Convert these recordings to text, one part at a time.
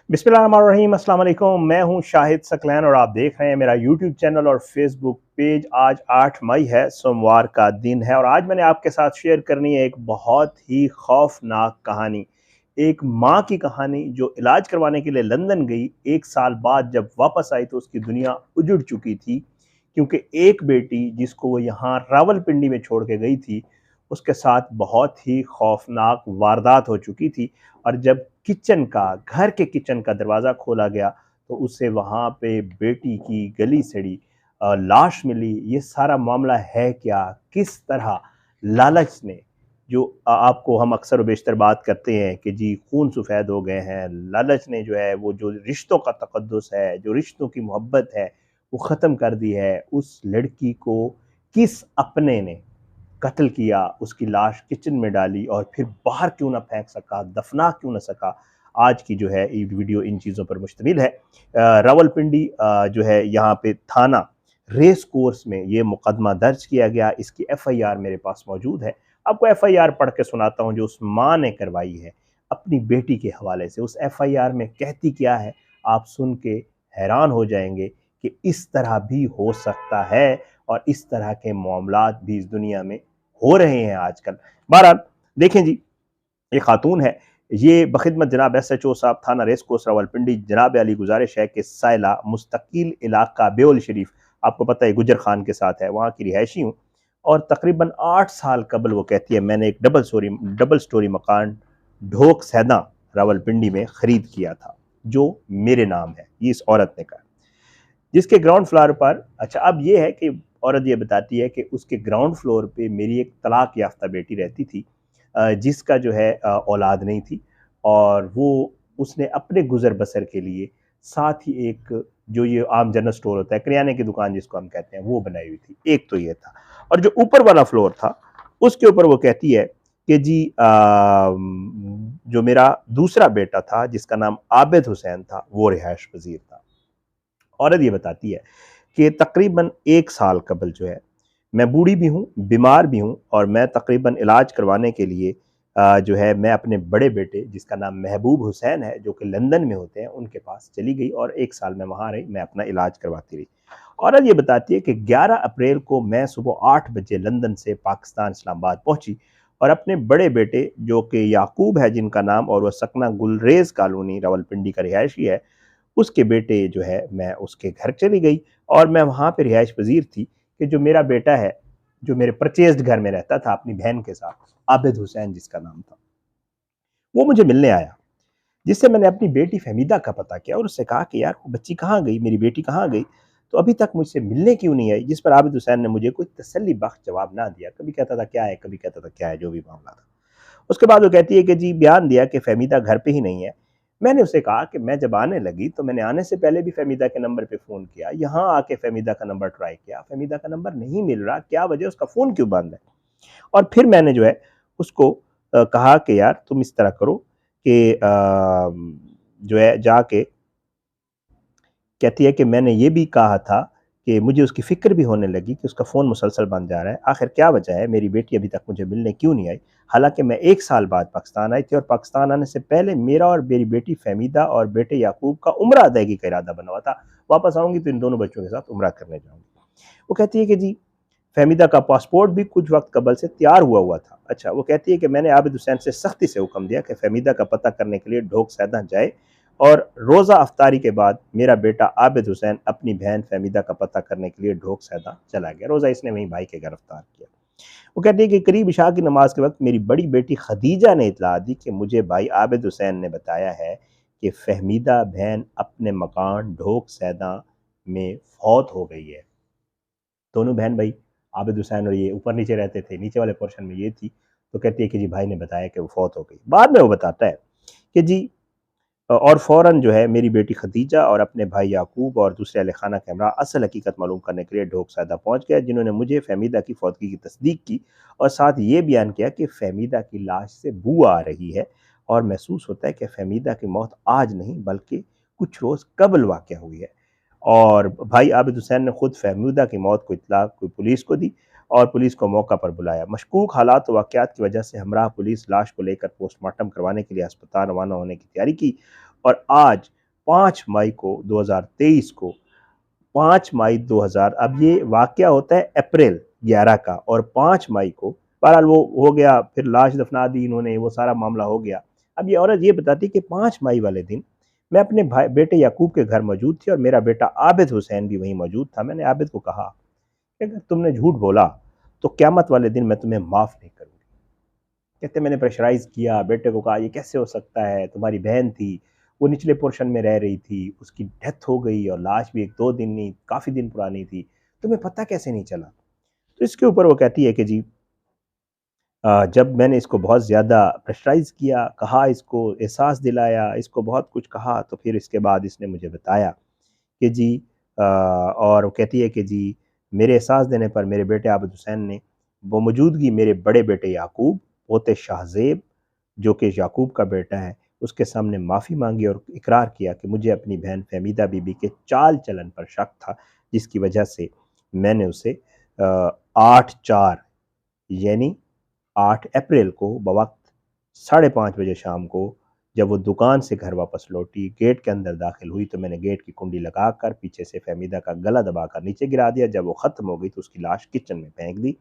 बिस्मिल्लाहिर्रहमानिर्रहीम अस्सलाम वालेकुम। मैं हूं शाहिद सकलैन और आप देख रहे हैं मेरा यूट्यूब चैनल और फेसबुक पेज। आज 8 मई है, सोमवार का दिन है और आज मैंने आपके साथ शेयर करनी है एक बहुत ही खौफनाक कहानी। एक माँ की कहानी जो इलाज करवाने के लिए लंदन गई, 1 साल बाद जब वापस आई तो उसकी दुनिया उजड़ चुकी थी, क्योंकि एक बेटी जिसको वो यहाँ रावलपिंडी में छोड़ के गई थी, उसके साथ बहुत ही खौफनाक वारदात हो चुकी थी। और जब घर के किचन का दरवाज़ा खोला गया तो उसे वहाँ पे बेटी की गली सड़ी लाश मिली। ये सारा मामला है क्या? किस तरह लालच ने जो आपको हम अक्सर व बेशतर बात करते हैं कि जी खून सफ़ेद हो गए हैं, लालच ने जो है वो जो रिश्तों का तक़द्दुस है, जो रिश्तों की मोहब्बत है, वो ख़त्म कर दी है। उस लड़की को किस अपने ने कत्ल किया, उसकी लाश किचन में डाली और फिर बाहर क्यों ना फेंक सका, दफना क्यों ना सका। आज की जो है ये वीडियो इन चीज़ों पर मुश्तमिल है। रावलपिंडी जो है यहाँ पे थाना रेस कोर्स में ये मुकदमा दर्ज किया गया। इसकी एफआईआर मेरे पास मौजूद है। आपको एफआईआर पढ़ के सुनाता हूँ जो उस माँ ने करवाई है अपनी बेटी के हवाले से। उस एफआईआर में कहती क्या है, आप सुन के हैरान हो जाएंगे कि इस तरह भी हो सकता है और इस तरह के मामलात भी इस दुनिया में हो रहे हैं आजकल। बहरहाल देखें जी, ये खातून है, ये बखिदमत जनाब एसएचओ साहब थाना रेस कोर्स रावलपिंडी जनाब अली गुजारिश है कि साइला मुस्तकिल इलाका बेउल शरीफ, आपको पता है गुजर खान के साथ है, वहाँ की रिहायशी हूँ। और तकरीबन 8 साल कबल वो कहती है मैंने एक डबल स्टोरी मकान ढोक सैदा रावलपिंडी में ख़रीद किया था जो मेरे नाम है। ये इस औरत ने कहा, जिसके ग्राउंड फ्लोर पर, अच्छा अब ये है कि औरत ये बताती है कि उसके ग्राउंड फ्लोर पे मेरी एक तलाक याफ्ता बेटी रहती थी, जिसका जो है औलाद नहीं थी और वो उसने अपने गुजर बसर के लिए साथ ही एक जो ये आम जनरल स्टोर होता है, करियाने की दुकान जिसको हम कहते हैं, वो बनाई हुई थी। एक तो ये था और जो ऊपर वाला फ्लोर था उसके ऊपर वो कहती है कि जी जो मेरा दूसरा बेटा था जिसका नाम आबिद हुसैन था वो रिहायश पजीर था। औरत ये बताती है कि तकरीबन 1 साल कबल जो है, मैं बूढ़ी भी हूँ, बीमार भी हूँ और मैं तकरीबन इलाज करवाने के लिए जो है मैं अपने बड़े बेटे जिसका नाम महबूब हुसैन है, जो कि लंदन में होते हैं, उनके पास चली गई और 1 साल मैं वहाँ रही, मैं अपना इलाज करवाती रही। औरत ये बताती है कि 11 अप्रैल को मैं सुबह 8 बजे लंदन से पाकिस्तान इस्लामाबाद पहुँची और अपने बड़े बेटे जो कि याकूब है जिनका नाम, और वह सकना गुलरेज़ कॉलोनी रावलपिंडी का रिहायशी है, उसके बेटे जो है मैं उसके घर चली गई और मैं वहाँ पे रिहाइश पजीर थी कि जो मेरा बेटा है, जो मेरे परचेज्ड घर में रहता था अपनी बहन के साथ, आबिद हुसैन जिसका नाम था, वो मुझे मिलने आया। जिससे मैंने अपनी बेटी फहमीदा का पता किया और उससे कहा कि यार वो बच्ची कहाँ गई, मेरी बेटी कहाँ गई, तो अभी तक मुझसे मिलने क्यों नहीं आई। जिस पर आबिद हुसैन ने मुझे कोई तसल्ली बख्श जवाब ना दिया, कभी कहता था क्या है, कभी कहता था क्या है, जो भी मामला था। उसके बाद वो कहती है कि जी बयान दिया कि फ़हमीदा घर पे ही नहीं है। मैंने उससे कहा कि मैं जब आने लगी तो मैंने आने से पहले भी फ़हमीदा के नंबर पे फ़ोन किया, यहाँ आके फ़हमीदा का नंबर ट्राई किया, फ़हमीदा का नंबर नहीं मिल रहा, क्या वजह, उसका फ़ोन क्यों बंद है? और फिर मैंने जो है उसको कहा कि यार तुम इस तरह करो कि जो है जाके, कहती है कि मैंने ये भी कहा था कि मुझे उसकी फ़िक्र भी होने लगी कि उसका फ़ोन मुसलसल बंद जा रहा है। आखिर क्या वजह है? मेरी बेटी अभी तक मुझे मिलने क्यों नहीं आई? हालाँकि मैं 1 साल बाद पाकिस्तान आई थी और पाकिस्तान आने से पहले मेरा और मेरी बेटी फ़हमीदा और बेटे याकूब का उम्रा अदायगी का इरादा बना हुआ था। वापस आऊँगी तो इन दोनों बच्चों के साथ उम्रा करने जाऊँगी। वो कहती है कि जी फ़हमीदा का पासपोर्ट भी कुछ वक़्त कबल से तैयार हुआ हुआ था। अच्छा, वो कहती है कि मैंने आबिद हुसैन से सख्ती से हुक्म दिया कि फ़हमीदा का पता करने के लिए ढोक सैदा जाए और रोज़ा अफ्तारी के बाद मेरा बेटा आबिद हुसैन अपनी बहन फ़हमीदा का पता करने के लिए ढोक सैदा चला गया। रोज़ा इसने वहीं भाई के घर अफ्तार किया। वो कहती है कि करीब इशा की नमाज के वक़्त मेरी बड़ी बेटी खदीजा ने इत्तला दी कि मुझे भाई आबिद हुसैन ने बताया है कि फ़हमीदा बहन अपने मकान ढोक सैदा में फ़ौत हो गई है। दोनों बहन-भाई आबिद हुसैन और ये ऊपर-नीचे रहते थे, नीचे वाले पोर्शन में ये थी। तो कहती है कि जी भाई ने बताया कि वो फ़ौत हो गई। बाद में वो बताता है कि जी और फ़ौरन जो है मेरी बेटी खदीजा और अपने भाई याकूब और दूसरे अहल खाना के हमरा असल हकीकत मालूम करने के लिए ढोक सैदा पहुँच गए, जिन्होंने मुझे फ़हमीदा की फ़ौतगी की तस्दीक की और साथ ये बयान किया कि फ़हमीदा की लाश से बू आ रही है और महसूस होता है कि फ़हमीदा की मौत आज नहीं बल्कि कुछ रोज़ कबल वाक़या हुई है। और भाई आबिद हुसैन ने खुद फहमीदा की मौत को इत्तला कोई पुलिस को दी और पुलिस को मौका पर बुलाया। मशकूक हालात व वाक़यात की वजह से हमराह पुलिस लाश को लेकर पोस्टमार्टम करवाने के लिए अस्पताल रवाना होने की तैयारी की और आज 5 मई को 2023 को, 5 मई 2000, अब ये वाक़या होता है अप्रैल 11 का, और 5 मई को बहरहाल वो हो गया, फिर लाश दफना दी इन्होंने, वो सारा मामला हो गया। अब ये औरत ये बताती कि 5 मई वाले दिन मैं अपने भाई बेटे याकूब के घर मौजूद थी और मेरा बेटा आबिद हुसैन भी वहीं मौजूद था। मैंने आबिद को कहा कि अगर तुमने झूठ बोला तो क़यामत वाले दिन मैं तुम्हें माफ़ नहीं करूँगी। कहते मैंने प्रेशराइज़ किया, बेटे को कहा ये कैसे हो सकता है, तुम्हारी बहन थी, वो निचले पोर्शन में रह रही थी, उसकी डेथ हो गई और लाश भी 1-2 दिन नहीं, काफ़ी दिन पुरानी थी, तुम्हें पता कैसे नहीं चला? तो इसके ऊपर वो कहती है कि जी जब मैंने इसको बहुत ज़्यादा प्रेशराइज़ किया, कहा, इसको एहसास दिलाया, इसको बहुत कुछ कहा, तो फिर इसके बाद इसने मुझे बताया कि जी और वो कहती है कि जी मेरे एहसास देने पर मेरे बेटे आबिद हुसैन ने बमौजूदगी मेरे बड़े बेटे याकूब, पोते शाहज़ेब, जो कि याकूब का बेटा है, उसके सामने माफ़ी मांगी और इकरार किया कि मुझे अपनी बहन फ़हमीदा बीबी के चाल चलन पर शक था, जिसकी वजह से मैंने उसे 8/4 यानी 8 अप्रैल को बवक्त 5:30 बजे शाम को जब वो दुकान से घर वापस लौटी, गेट के अंदर दाखिल हुई, तो मैंने गेट की कुंडी लगाकर पीछे से फ़हमीदा का गला दबाकर नीचे गिरा दिया। जब वो ख़त्म हो गई तो उसकी लाश किचन में फेंक दी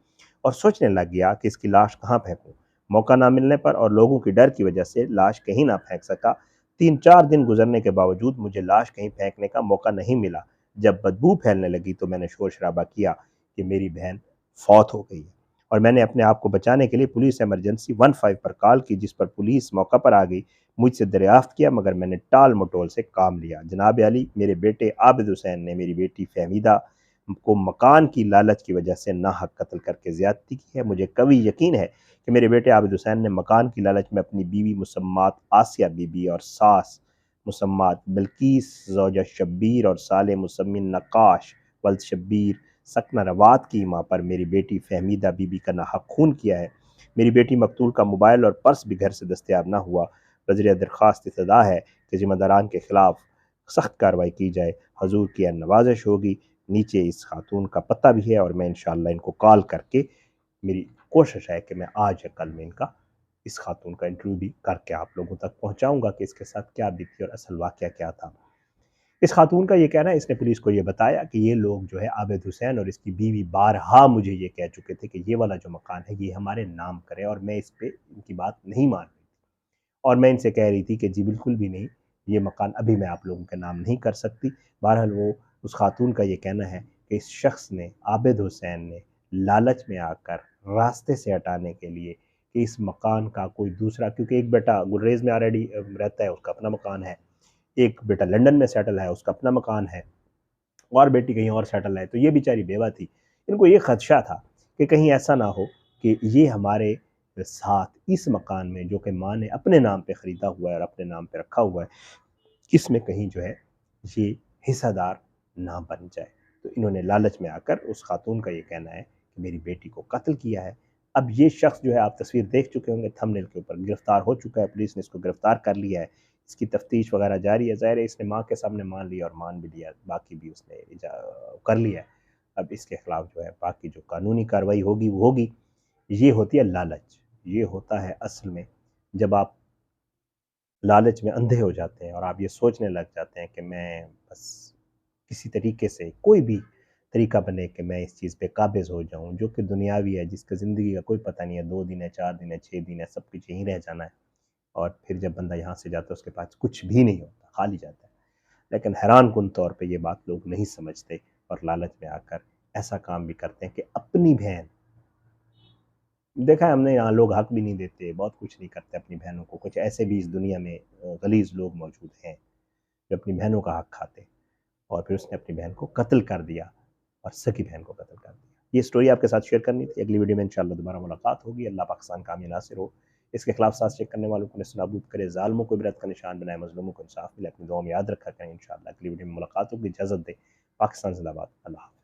और सोचने लग गया कि इसकी लाश कहाँ फेंकूँ? मौका ना मिलने पर और लोगों की डर की वजह से लाश कहीं ना फेंक सका। 3-4 दिन गुज़रने के बावजूद मुझे लाश कहीं फेंकने का मौका नहीं मिला। जब बदबू फैलने लगी तो मैंने शोर-शराबा किया कि मेरी बहन फ़ौत हो गई है, और मैंने अपने आप को बचाने के लिए पुलिस इमरजेंसी 15 पर कॉल की, जिस पर पुलिस मौका पर आ गई। मुझसे दरियाफ्त किया मगर मैंने टाल-मटोल से काम लिया। जनाब अली, मेरे बेटे आबिद हुसैन ने मेरी बेटी फ़हमीदा को मकान की लालच की वजह से नाहक कत्ल करके ज़्यादती की है। मुझे कभी यकीन है कि मेरे बेटे आबिद हुसैन ने मकान की लालच में अपनी बीवी मुसम्मात आसिया बीबी और सास मुसम्मात बिल्कीस ज़ौजा शब्बीर और साले मुसम्मिन नक्काश वल्द शब्बीर सकना रवात की माँ पर मेरी बेटी फ़हमीदा बीबी का नाहक खून किया है। मेरी बेटी मकतूल का मोबाइल और पर्स भी घर से दस्तयाब ना हुआ। वज़ीर दरख्वास्त इस्तदा है कि ज़िम्मेदारान के ख़िलाफ़ सख्त कार्रवाई की जाए। हजूर की नवाजिश होगी। नीचे इस खातून का पता भी है और मैं इंशाअल्लाह इनको कॉल करके, मेरी कोशिश है कि मैं आज या कल में इनका इस खातून का इंटरव्यू भी करके आप लोगों तक पहुँचाऊँगा कि इसके साथ क्या बीती और असल वाक़या क्या था। इस खातून का ये कहना है, इसने पुलिस को ये बताया कि ये लोग जो है आबिद हुसैन और इसकी बीवी बारहा मुझे ये कह चुके थे कि ये वाला जो मकान है ये हमारे नाम करें, और मैं इस पे इनकी बात नहीं मान रही, और मैं इनसे कह रही थी कि जी बिल्कुल भी नहीं, ये मकान अभी मैं आप लोगों के नाम नहीं कर सकती। बहरहाल वो उस खातून का ये कहना है कि इस शख्स ने, आबिद हुसैन ने, लालच में आकर रास्ते से हटाने के लिए कि इस मकान का कोई दूसरा, क्योंकि एक बेटा गुलरेज़ में ऑलरेडी रहता है, उसका अपना मकान है, एक बेटा लंदन में सेटल है, उसका अपना मकान है, और बेटी कहीं और सेटल है, तो ये बेचारी बेवा थी। इनको ये खदशा था कि कहीं ऐसा ना हो कि ये हमारे साथ इस मकान में, जो कि माँ ने अपने नाम पे ख़रीदा हुआ है और अपने नाम पे रखा हुआ है, इसमें कहीं जो है ये हिस्सेदार ना बन जाए। तो इन्होंने लालच में आकर, उस खातून का ये कहना है कि मेरी बेटी को कत्ल किया है। अब ये शख्स जो है, आप तस्वीर देख चुके होंगे थंबनेल के ऊपर, गिरफ़्तार हो चुका है, पुलिस ने इसको गिरफ़्तार कर लिया है। इसकी तफ्तीश वगैरह जारी है। ज़ाहिर है इसने माँ के सामने मान लिया और मान भी लिया, बाकी भी उसने कर लिया है। अब इसके खिलाफ जो है बाकी जो कानूनी कार्रवाई होगी वो होगी। ये होती है लालच, ये होता है असल में जब आप लालच में अंधे हो जाते हैं और आप ये सोचने लग जाते हैं कि मैं बस किसी तरीके से, कोई भी तरीका बने कि मैं इस चीज़ पे काबिज़ हो जाऊँ, जो कि दुनियावी है, जिसका ज़िंदगी का कोई पता नहीं है, 2 दिन है, 4 दिन है, 6 दिन है, सब कुछ यहीं रह जाना है, और फिर जब बंदा यहाँ से जाता है उसके पास कुछ भी नहीं होता, खाली जाता है। लेकिन हैरानकुन तौर पे ये बात लोग नहीं समझते और लालच में आकर ऐसा काम भी करते हैं कि अपनी बहन, देखा है हमने, यहाँ लोग हक भी नहीं देते, बहुत कुछ नहीं करते अपनी बहनों को। कुछ ऐसे भी इस दुनिया में गलीज़ लोग मौजूद हैं जो अपनी बहनों का हक खाते हैं, और फिर उसने अपनी बहन को कत्ल कर दिया और सगी बहन को कत्ल कर दिया। ये स्टोरी आपके साथ शेयर करनी थी। अगली वीडियो में इंशाअल्लाह दोबारा मुलाकात होगी। अल्लाह पाकिस्तान कामयाब नासिर हो। इसके खिलाफ साज़िश करने वालों को नेस्तनाबूद करे, ज़ालिमों को इबरत का निशान बनाए, मज़लूमों को इंसाफ मिले। अपनी दुआ में याद रखा करें। इंशाअल्लाह अगली वीडियो में मुलाकात होगी। इजाज़त दें। पाकिस्तान ज़िंदाबाद। अल्लाह।